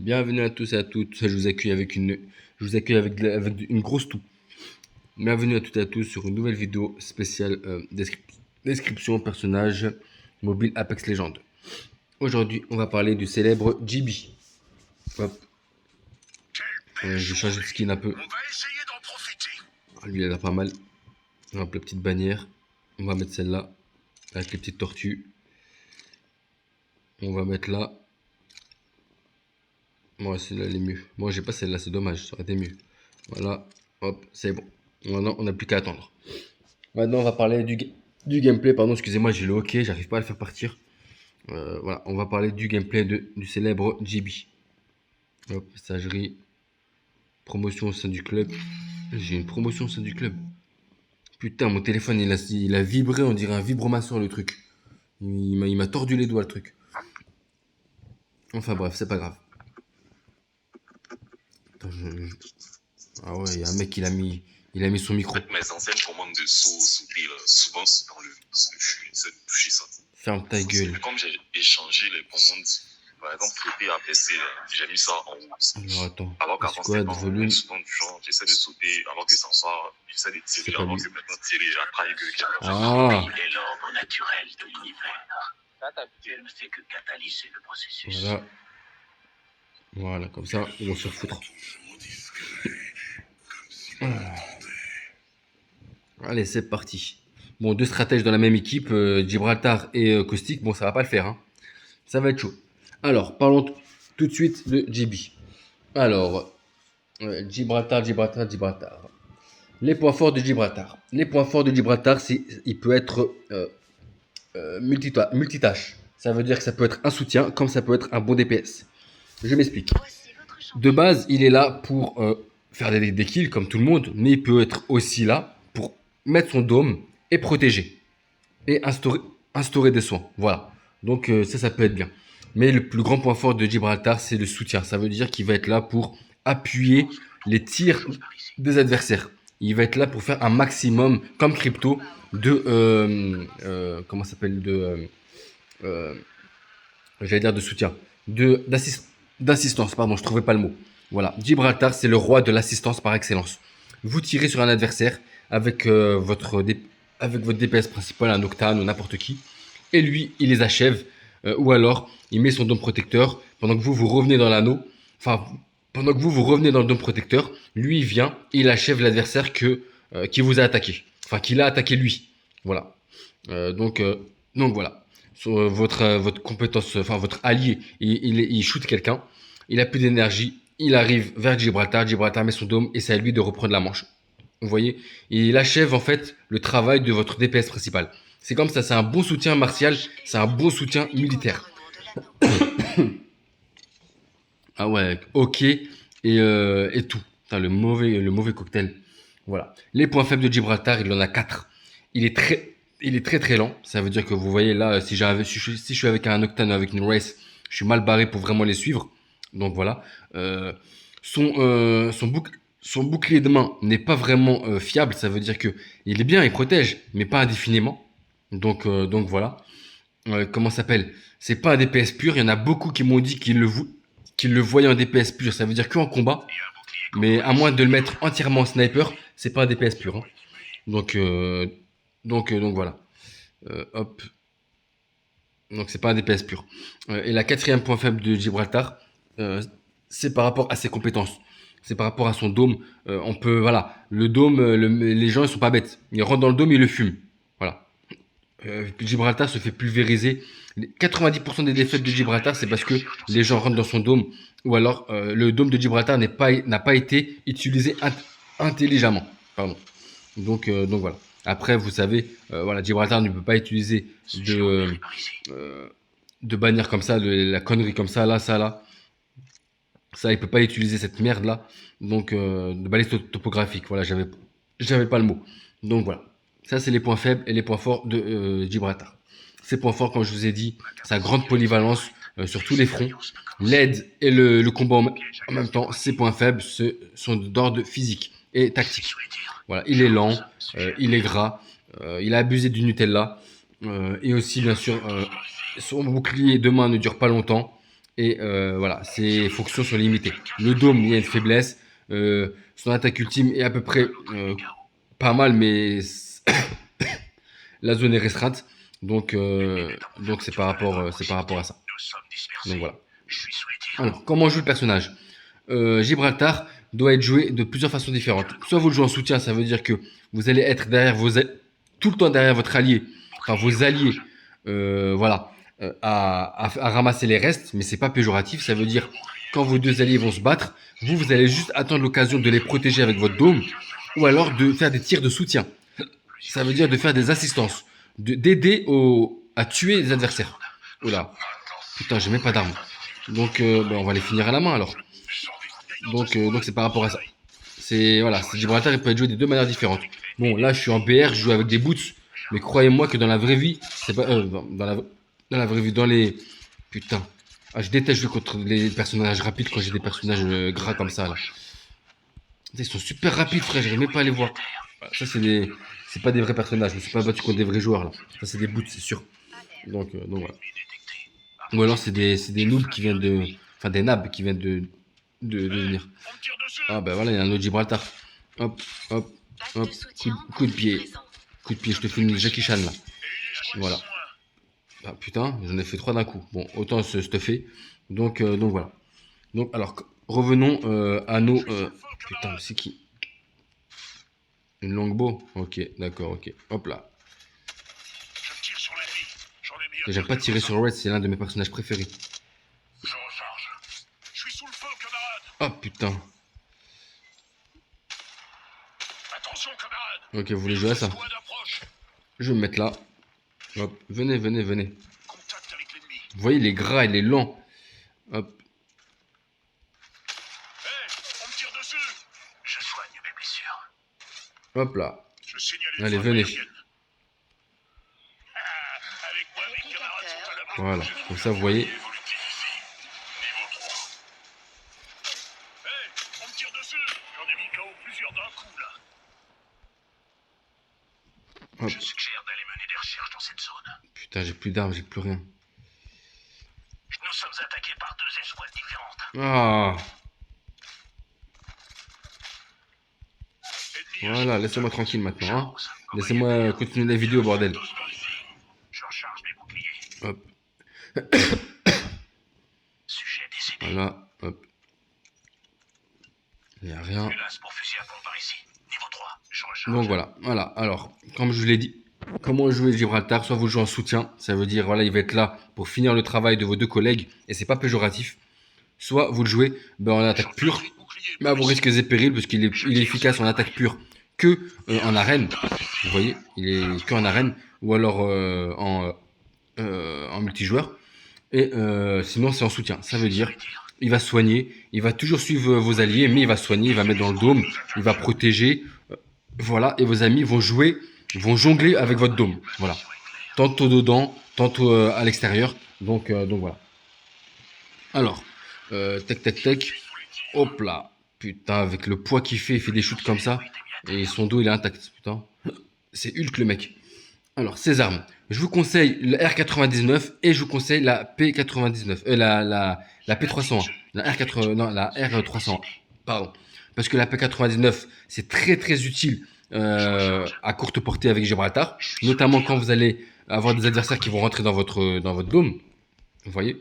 Bienvenue à tous et à toutes. Je vous accueille avec avec une grosse toux. Bienvenue à toutes et à tous sur une nouvelle vidéo spéciale description personnage mobile Apex Legends. Aujourd'hui, on va parler du célèbre GB. Hop. Je vais changer de skin un peu. Lui, il a pas mal. Hop, la petite bannière. On va mettre celle-là avec les petites tortues. On va mettre là. Moi, celle-là, elle est mieux. Moi, j'ai pas celle-là, c'est dommage, ça aurait été mieux. Voilà, hop, c'est bon. Maintenant, on n'a plus qu'à attendre. Maintenant, on va parler du gameplay. Pardon, excusez-moi, j'ai le hockey, j'arrive pas à le faire partir. Voilà, on va parler du gameplay du célèbre GB. Hop, messagerie. Promotion au sein du club. J'ai une promotion au sein du club. Putain, mon téléphone, il a vibré, on dirait un vibromasseur, le truc. Il m'a tordu les doigts, le truc. Enfin bref, c'est pas grave. Attends, Ah ouais, il y a un mec, il a mis son micro. Mes anciennes commandes de sauter souvent dans le flux, c'est de toucher ça. Ferme ta gueule. Comme j'ai échangé les commandes, par exemple, sauter à PC, j'ai mis ça en haut. Alors attends, Alors qu'avant, squad, c'était volume. souvent du genre, j'essaie de sauter alors que ça part, j'essaie de tirer alors que maintenant tirer à taille que j'ai. Ah, Il est l'ordre naturel de l'univers. Elle ne fait que catalyser le processus. voilà. Voilà, comme ça, ils vont se refoutre. Allez, c'est parti. Bon, deux stratèges dans la même équipe, Gibraltar et Caustic. Bon, ça va pas le faire, hein. Ça va être chaud. Alors, parlons tout de suite de GB. Alors, Gibraltar. Les points forts de Gibraltar. Les points forts de Gibraltar, c'est il peut être multitâche. Ça veut dire que ça peut être un soutien, comme ça peut être un bon DPS. Je m'explique. De base, il est là pour faire des kills comme tout le monde, mais il peut être aussi là pour mettre son dôme et protéger et instaurer des soins. Voilà. Donc ça peut être bien. Mais le plus grand point fort de Gibraltar, c'est le soutien. Ça veut dire qu'il va être là pour appuyer les tirs des adversaires. Il va être là pour faire un maximum, comme Crypto, comment ça s'appelle, j'allais dire de soutien, d'assistance, pardon, je trouvais pas le mot. Voilà, Gibraltar, c'est le roi de l'assistance par excellence. Vous tirez sur un adversaire avec, avec votre DPS principal, un Octane ou n'importe qui, et lui, il les achève, ou alors, il met son dôme protecteur, pendant que vous revenez dans l'anneau, enfin, pendant que vous revenez dans le dôme protecteur, lui, il vient, et il achève l'adversaire qui vous a attaqué, enfin, qu'il a attaqué lui. Voilà. Donc voilà. Votre compétence, enfin votre allié, il shoot quelqu'un, il a plus d'énergie, il arrive vers Gibraltar, Gibraltar met son dôme et c'est à lui de reprendre la manche. Vous voyez, il achève en fait le travail de votre DPS principal. C'est comme ça, c'est un bon soutien martial, c'est un bon soutien militaire. Ah ouais, ok, et tout. Putain, le mauvais cocktail. Voilà. Les points faibles de Gibraltar, il en a 4. Il est très lent. Ça veut dire que vous voyez là, si je suis avec un Octane avec une Race, je suis mal barré pour vraiment les suivre. Donc voilà. Son bouclier de main n'est pas vraiment fiable. Ça veut dire que il est bien, il protège, mais pas indéfiniment. Donc voilà. Comment ça s'appelle? C'est pas un DPS pur. Il y en a beaucoup qui m'ont dit qu'ils le voyaient en DPS pur. Ça veut dire qu'en combat. Mais à moins de le mettre entièrement en sniper, c'est pas un DPS pur. Hein. Donc voilà. Hop. Donc c'est pas un DPS pur. Et la quatrième point faible de Gibraltar, c'est par rapport à ses compétences. C'est par rapport à son dôme. On peut, voilà, le dôme, les gens ils sont pas bêtes. Ils rentrent dans le dôme, ils le fument. Voilà. Gibraltar se fait pulvériser. 90% des défaites de Gibraltar, c'est parce que les gens rentrent dans son dôme, ou alors le dôme de Gibraltar n'a pas été utilisé intelligemment. Pardon. Donc voilà. Après, vous savez, voilà, Gibraltar ne peut pas utiliser de bannière comme ça, de la connerie comme ça, là, ça, là. Ça, il peut pas utiliser cette merde là. Donc, de balise topographique. Voilà, j'avais pas le mot. Donc voilà. Ça, c'est les points faibles et les points forts de Gibraltar. Ces points forts, comme je vous ai dit, sa grande polyvalence sur tous les fronts. L'aide et le combat en même temps. Ses points faibles sont d'ordre physique et tactique. Voilà, il est lent, il est gras, il a abusé du Nutella, et aussi bien sûr son bouclier de main ne dure pas longtemps, Et voilà, ses fonctions sont limitées. Le dôme, il y a une faiblesse. Son attaque ultime est à peu près pas mal, mais la zone est restreinte. Donc c'est par rapport à ça. Nous sommes Donc dispersés. voilà. Je suis sous les tirs. Alors, comment joue le personnage? Gibraltar doit être joué de plusieurs façons différentes. Soit vous le jouez en soutien, ça veut dire que vous allez être derrière tout le temps derrière votre allié, enfin vos alliés, voilà, à ramasser les restes, mais c'est pas péjoratif, ça veut dire quand vos deux alliés vont se battre, vous allez juste attendre l'occasion de les protéger avec votre dôme, ou alors de faire des tirs de soutien. Ça veut dire de faire des assistances, d'aider à tuer les adversaires. Oula, putain, j'ai même pas d'armes. Donc, on va les finir à la main alors. Donc c'est par rapport à ça. C'est voilà, Gibraltar, il peut être joué de deux manières différentes. Bon, là, je suis en BR, je joue avec des boots, mais croyez-moi que dans la vraie vie, c'est pas dans la vraie vie, dans les putain. Ah, je déteste jouer contre les personnages rapides quand j'ai des personnages gras comme ça là. Ils sont super rapides, frère, j'arrive même pas à les voir. Voilà, ça, c'est pas des vrais personnages. Je me suis pas battu contre des vrais joueurs là. Ça, c'est des boots, c'est sûr. Donc voilà. Ou alors c'est des noobs qui viennent de, enfin des nabs qui viennent de venir. On me tire dessus. Ah ben voilà, il y a un autre Gibraltar. Hop, hop, hop, coup de pied, je te fais une Jackie Chan là. Voilà. Ah putain, j'en ai fait trois d'un coup. Bon, autant se stuffer. Donc voilà. Donc alors, revenons à nos... putain, c'est qui? Une longbow? Ok, d'accord, ok. Hop là. Je tire sur l'ennemi. J'en ai mis un. J'aime pas tirer sur Red, c'est l'un de mes personnages préférés. Je recharge. Je suis sous le feu, camarade. Oh putain. Attention, camarade. Ok, vous voulez jouer à ça? Squad approche. Je vais me mettre là. Hop, venez. Contact avec l'ennemi. Vous voyez, il est gras, il est lent. Hop, On me tire dessus. Je soigne mes blessures. hop là. Je signale une Allez, frappe venez. aérienne. Avec moi, mes camarades sont à l'abri. Voilà, comme ça, vous voyez. Évolutif ici. Niveau 3. On me tire dessus. J'en ai mis KO plusieurs d'un coup, là. Hop. Je suggère d'aller mener des recherches dans cette zone. Putain, j'ai plus d'armes, j'ai plus rien. Nous sommes attaqués par deux escouades différentes. Ah, Ennemi voilà, laissez-moi tranquille maintenant. Hein. Laissez-moi continuer la vidéo, bordel. Je recharge mes boucliers. Hop, Sujet décédé. voilà, hop. Il n'y a rien. Menace pour fusil à pompe par ici. Niveau 3. Je recharge. Donc voilà. Alors, comme je vous l'ai dit, comment jouer Gibraltar? Soit vous jouez en soutien, ça veut dire, voilà, il va être là pour finir le travail de vos deux collègues, et c'est pas péjoratif. Soit vous le jouez en attaque pure, mais à vos risques et périls, parce qu'il est efficace en attaque pure que en arène. Vous voyez, il est que en arène, ou alors en multijoueur. Et sinon, c'est en soutien. Ça veut dire, il va soigner, il va toujours suivre vos alliés, mais il va soigner, il va mettre dans le dôme, il va protéger. Voilà, et vos amis vont jongler avec votre dôme. Voilà. Tantôt dedans, tantôt à l'extérieur. Donc voilà. Alors, tac. Hop là. Putain, avec le poids qu'il fait, il fait des shoots comme ça. Et son dos, il est intact. Putain. C'est Hulk le mec. Alors, ces armes. Je vous conseille la R99 et je vous conseille la P99. La P301. La R301. Pardon. Parce que la P99, c'est très très utile à courte portée avec Gibraltar. Notamment quand vous allez avoir des adversaires qui vont rentrer dans votre dôme. Vous voyez?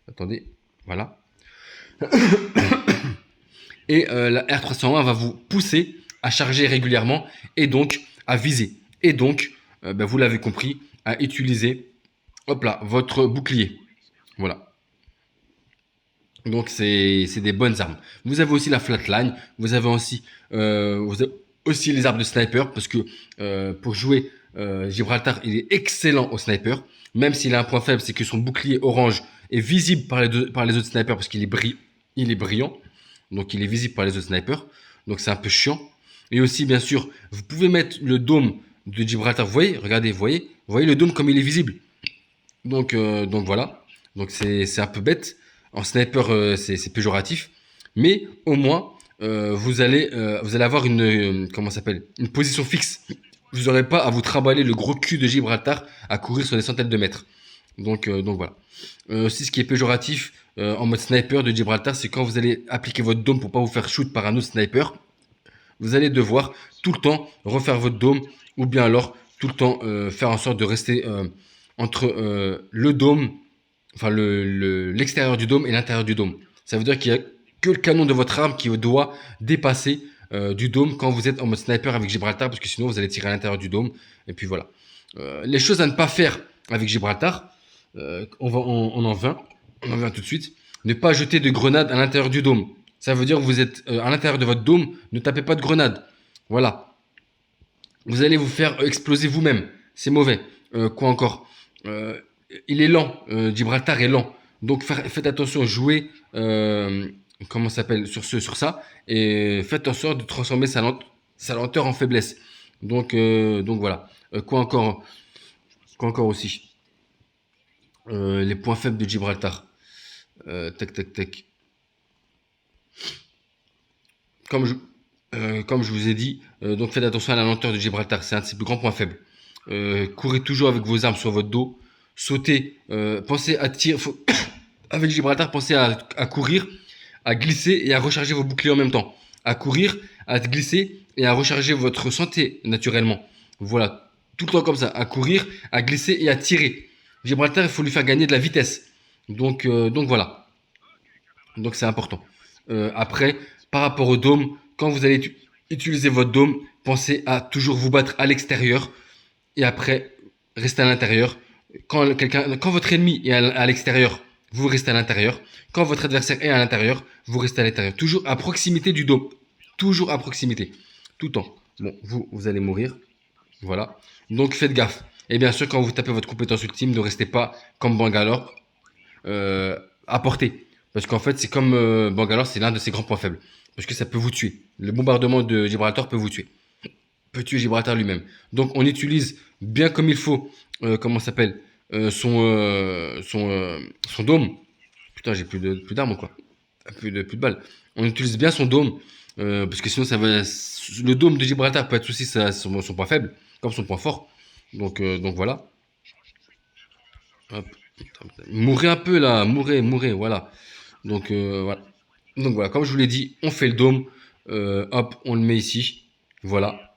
Attendez. Voilà. Et la R301 va vous pousser à charger régulièrement et donc à viser. Et donc, vous l'avez compris, à utiliser hop là, votre bouclier. Voilà. Donc, c'est des bonnes armes. Vous avez aussi la flatline. Vous avez aussi les armes de sniper. Parce que pour jouer Gibraltar, il est excellent au sniper. Même s'il a un point faible, c'est que son bouclier orange est visible par les autres snipers parce qu'il est brillant. Donc, il est visible par les autres snipers. Donc, c'est un peu chiant. Et aussi, bien sûr, vous pouvez mettre le dôme de Gibraltar. Vous voyez, regardez, vous voyez le dôme comme il est visible. Donc voilà. Donc, c'est un peu bête. En sniper, c'est péjoratif. Mais au moins, vous allez avoir une position fixe. Vous n'aurez pas à vous trimballer le gros cul de Gibraltar à courir sur des centaines de mètres. Donc voilà. Aussi, ce qui est péjoratif en mode sniper de Gibraltar, c'est quand vous allez appliquer votre dôme pour pas vous faire shoot par un autre sniper, vous allez devoir tout le temps refaire votre dôme ou bien alors tout le temps faire en sorte de rester entre le dôme, enfin l'extérieur du dôme et l'intérieur du dôme. Ça veut dire qu'il y a que le canon de votre arme qui doit dépasser du dôme quand vous êtes en mode sniper avec Gibraltar, parce que sinon vous allez tirer à l'intérieur du dôme. Et puis voilà. Les choses à ne pas faire avec Gibraltar, on en vient tout de suite. Ne pas jeter de grenades à l'intérieur du dôme. Ça veut dire que vous êtes à l'intérieur de votre dôme, ne tapez pas de grenades. Voilà. Vous allez vous faire exploser vous-même. C'est mauvais. Quoi encore il est lent. Gibraltar est lent. Donc faites attention, jouez comment ça s'appelle sur ça et faites en sorte de transformer sa lenteur en faiblesse. Donc voilà. Quoi encore aussi les points faibles de Gibraltar. Tac. Comme je vous ai dit, donc faites attention à la lenteur de Gibraltar, c'est un de ses plus grands points faibles. Courez toujours avec vos armes sur votre dos, sautez, pensez à tirer, avec Gibraltar, pensez à courir, à glisser et à recharger vos boucliers en même temps. À courir, à glisser et à recharger votre santé naturellement. Voilà, tout le temps comme ça, à courir, à glisser et à tirer. Gibraltar, il faut lui faire gagner de la vitesse. Donc voilà. Donc c'est important. Après, par rapport au dôme, quand vous allez utiliser votre dôme, pensez à toujours vous battre à l'extérieur et après restez à l'intérieur. Quand votre ennemi est à l'extérieur, vous restez à l'intérieur. Quand votre adversaire est à l'intérieur, vous restez à l'intérieur. Toujours à proximité du dôme. Toujours à proximité. Tout le temps. Bon, vous allez mourir. Voilà. Donc faites gaffe. Et bien sûr, quand vous tapez votre compétence ultime, ne restez pas comme Bangalore à portée. Parce qu'en fait, c'est comme Bangalore, c'est l'un de ses grands points faibles. Parce que ça peut vous tuer. Le bombardement de Gibraltar peut vous tuer. Peut tuer Gibraltar lui-même. Donc on utilise bien comme il faut, comment ça s'appelle, son dôme. Putain, j'ai plus d'armes ou quoi. Plus de balles. On utilise bien son dôme. Parce que sinon, le dôme de Gibraltar peut être aussi son point faible, comme son point fort. Donc voilà. Hop. Mourrez un peu là, mourrez, voilà. Donc voilà, comme je vous l'ai dit, on fait le dôme, hop, on le met ici, voilà.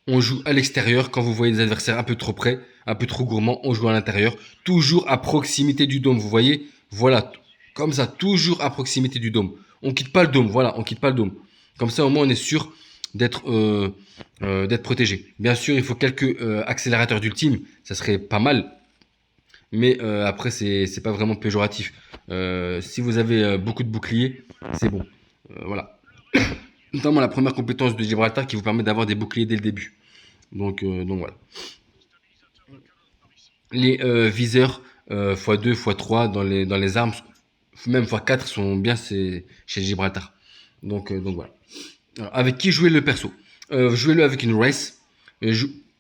On joue à l'extérieur quand vous voyez des adversaires un peu trop près, un peu trop gourmands, on joue à l'intérieur, toujours à proximité du dôme, vous voyez, voilà, comme ça, toujours à proximité du dôme. On quitte pas le dôme, voilà, on quitte pas le dôme. Comme ça, au moins, on est sûr d'être protégé. Bien sûr, il faut quelques accélérateurs d'ultime, ça serait pas mal. Mais après, c'est pas vraiment péjoratif. Si vous avez beaucoup de boucliers, c'est bon. Voilà. Notamment la première compétence de Gibraltar qui vous permet d'avoir des boucliers dès le début. Donc voilà. Les viseurs x2, x3 dans les armes, même x4 sont bien chez Gibraltar. Donc voilà. Alors, avec qui jouer le perso jouez-le avec une race.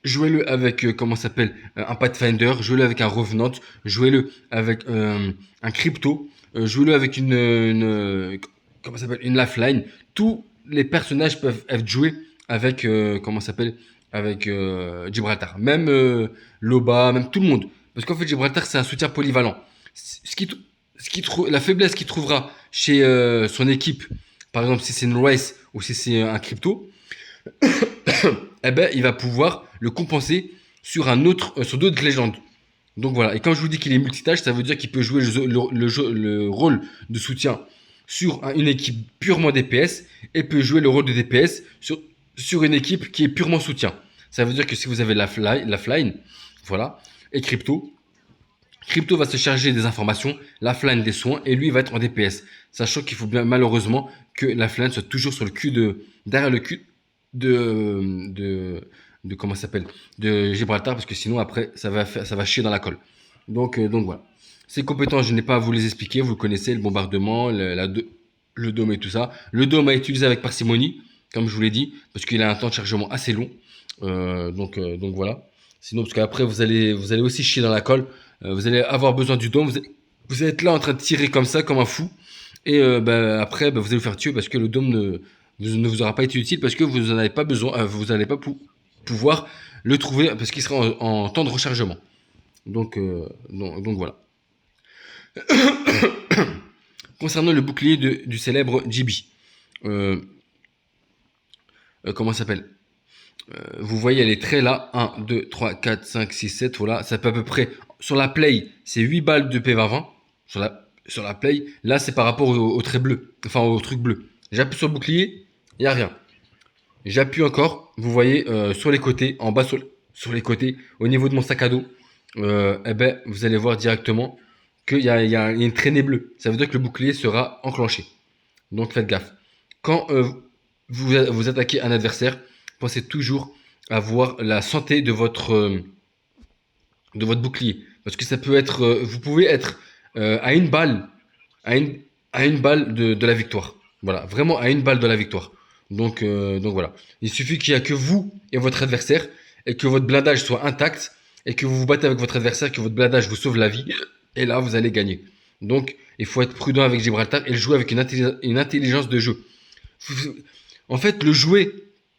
Jouez-le avec, comment ça s'appelle, un Pathfinder, jouez-le avec un Revenant, jouez-le avec un Crypto, jouez-le avec comment ça s'appelle, une Lifeline. Tous les personnages peuvent être joués avec, comment ça s'appelle, avec Gibraltar. Même Loba, même tout le monde. Parce qu'en fait, Gibraltar, c'est un soutien polyvalent. La faiblesse qu'il trouvera chez son équipe, par exemple, si c'est une race ou si c'est un Crypto, eh ben, il va pouvoir le compenser sur sur d'autres légendes. Donc voilà. Et quand je vous dis qu'il est multitâche, ça veut dire qu'il peut jouer le rôle de soutien sur une équipe purement DPS et peut jouer le rôle de DPS sur une équipe qui est purement soutien. Ça veut dire que si vous avez la Fline, voilà, et Crypto va se charger des informations, la Fline des soins, et lui il va être en DPS. Sachant qu'il faut bien malheureusement que la Fline soit toujours sur le cul derrière le cul de comment ça s'appelle, de Gibraltar, parce que sinon après ça va chier dans la colle. Donc voilà. Ces compétences, je n'ai pas à vous les expliquer, vous connaissez le bombardement, le dôme et tout ça. Le dôme à utiliser avec parcimonie, comme je vous l'ai dit, parce qu'il a un temps de chargement assez long. Donc voilà. Sinon, parce qu'après vous allez aussi chier dans la colle. Vous allez avoir besoin du dôme. Vous allez être là en train de tirer comme ça, comme un fou. Et après, vous allez vous faire tuer parce que le dôme ne vous aura pas été utile, parce que vous n'en avez pas besoin, vous n'allez pas pouvoir le trouver parce qu'il sera en temps de rechargement. Donc voilà. Concernant le bouclier du célèbre JB, comment ça s'appelle? Vous voyez les traits là, 1, 2, 3, 4, 5, 6, 7, voilà, ça peut à peu près, sur la play, c'est 8 balles de P2020, sur la play, là c'est par rapport au trait bleu, enfin au truc bleu. J'appuie sur le bouclier, il n'y a rien. J'appuie encore, vous voyez sur les côtés, en bas sur les côtés, au niveau de mon sac à dos, eh ben, vous allez voir directement qu'il y a une traînée bleue. Ça veut dire que le bouclier sera enclenché. Donc faites gaffe. Quand vous attaquez un adversaire, pensez toujours à voir la santé de votre bouclier. Parce que ça peut être, vous pouvez être à une balle, à une balle de la victoire. Voilà, vraiment à une balle de la victoire. Donc voilà. Il suffit qu'il n'y a que vous et votre adversaire et que votre blindage soit intact et que vous vous battez avec votre adversaire, que votre blindage vous sauve la vie. Et là, vous allez gagner. Donc, il faut être prudent avec Gibraltar et le jouer avec une intelligence de jeu. En fait, le jouer,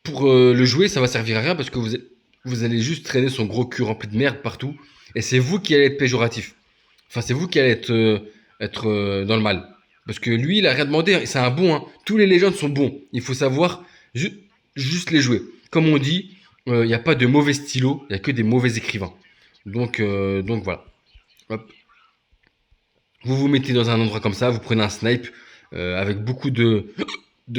pour le jouer, ça va servir à rien parce que vous allez juste traîner son gros cul rempli de merde partout. Et c'est vous qui allez être péjoratif. Enfin, c'est vous qui allez être dans le mal. Parce que lui, il a rien demandé. C'est un bon. Hein. Tous les légendes sont bons. Il faut savoir juste les jouer. Comme on dit, il n'y a pas de mauvais stylos, il n'y a que des mauvais écrivains. Donc voilà. Hop. Vous vous mettez dans un endroit comme ça, vous prenez un snipe avec beaucoup de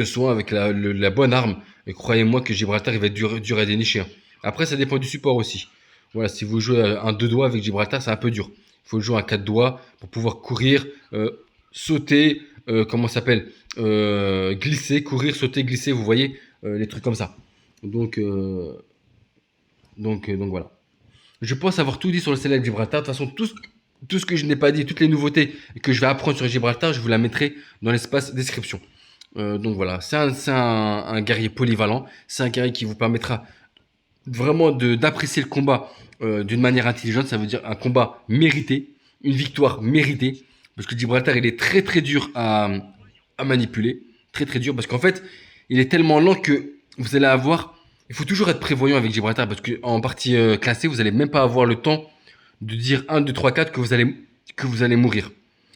soin, avec la bonne arme. Et croyez-moi que Gibraltar, il va être dur à dénicher. Hein. Après, ça dépend du support aussi. Voilà, si vous jouez un 2 doigts avec Gibraltar, c'est un peu dur. Il faut jouer un 4 doigts pour pouvoir courir, sauter, comment ça s'appelle, glisser, courir, sauter, glisser, vous voyez, les trucs comme ça. Donc voilà. Je pense avoir tout dit sur le célèbre Gibraltar. De toute façon, tout ce que je n'ai pas dit, toutes les nouveautés que je vais apprendre sur Gibraltar, je vous la mettrai dans l'espace description. Donc voilà, c'est un guerrier polyvalent. C'est un guerrier qui vous permettra vraiment d'apprécier le combat d'une manière intelligente. Ça veut dire un combat mérité, une victoire méritée. Parce que Gibraltar, il est très très dur à manipuler. Très très dur parce qu'en fait, il est tellement lent que vous allez avoir... Il faut toujours être prévoyant avec Gibraltar parce qu'en partie classée, vous n'allez même pas avoir le temps de dire 1, 2, 3, 4 que vous allez mourir.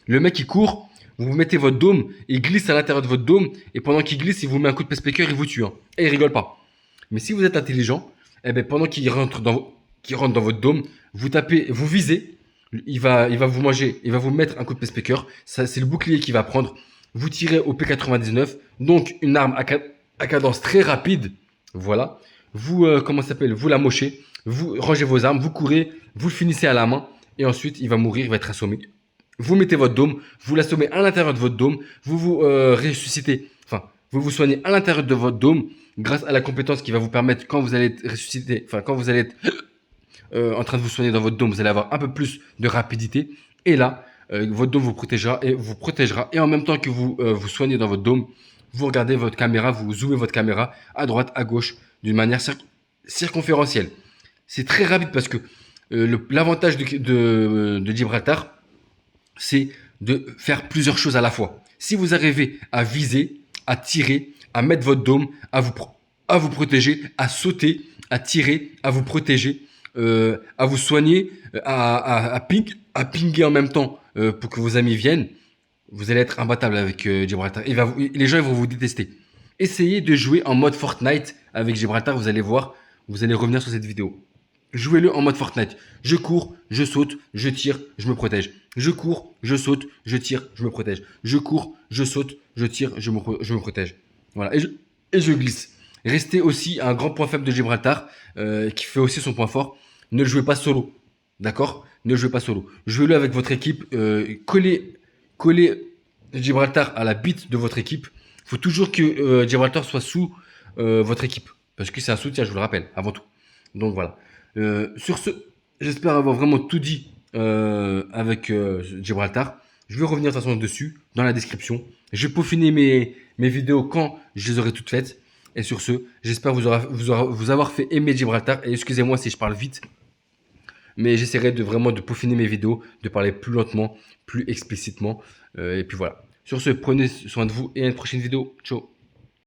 Le mec, il court, vous mettez votre dôme, il glisse à l'intérieur de votre dôme, et pendant qu'il glisse, il vous met un coup de pacemaker, il vous tue. Hein, et il rigole pas. Mais si vous êtes intelligent, eh ben, pendant qu'il rentre dans votre dôme, vous tapez, vous visez, il va vous manger, il va vous mettre un coup de pacemaker. Ça, c'est le bouclier qu'il va prendre. Vous tirez au P99, donc une arme à cadence très rapide. Voilà. Vous, comment ça s'appelle? Vous la mochez. Vous rangez vos armes, vous courez, vous le finissez à la main. Et ensuite, il va mourir, il va être assommé. Vous mettez votre dôme, vous l'assommez à l'intérieur de votre dôme. Vous vous ressuscitez, enfin, vous vous soignez à l'intérieur de votre dôme grâce à la compétence qui va vous permettre, quand vous allez être ressuscité, enfin, quand vous allez être en train de vous soigner dans votre dôme, vous allez avoir un peu plus de rapidité. Et là, votre dôme vous protégera. Et en même temps que vous vous soignez dans votre dôme, vous regardez votre caméra, vous zoomez votre caméra à droite, à gauche, d'une manière circonférentielle. C'est très rapide parce que l'avantage de Gibraltar, c'est de faire plusieurs choses à la fois. Si vous arrivez à viser, à tirer, à mettre votre dôme, à vous protéger, à sauter, à tirer, à vous protéger, à vous soigner, à pinguer en même temps pour que vos amis viennent, vous allez être imbattable avec Gibraltar. Les gens ils vont vous détester. Essayez de jouer en mode Fortnite avec Gibraltar, vous allez voir, vous allez revenir sur cette vidéo. Jouez-le en mode Fortnite. Je cours, je saute, je tire, je me protège. Je cours, je saute, je tire, je me protège. Je cours, je saute, je tire, je me protège. Voilà, et je glisse. Restez aussi un grand point faible de Gibraltar, qui fait aussi son point fort. Ne le jouez pas solo, d'accord? Ne le jouez pas solo. Jouez-le avec votre équipe. Collez Gibraltar à la bite de votre équipe. Il faut toujours que Gibraltar soit sous votre équipe. Parce que c'est un soutien, je vous le rappelle, avant tout. Donc voilà. Sur ce, j'espère avoir vraiment tout dit avec Gibraltar. Je vais revenir de toute façon dessus, dans la description. Je vais peaufiner mes vidéos quand je les aurai toutes faites. Et sur ce, j'espère vous avoir fait aimer Gibraltar. Et excusez-moi si je parle vite. Mais j'essaierai vraiment de peaufiner mes vidéos, de parler plus lentement, plus explicitement. Et puis voilà. Sur ce, prenez soin de vous et à une prochaine vidéo. Ciao.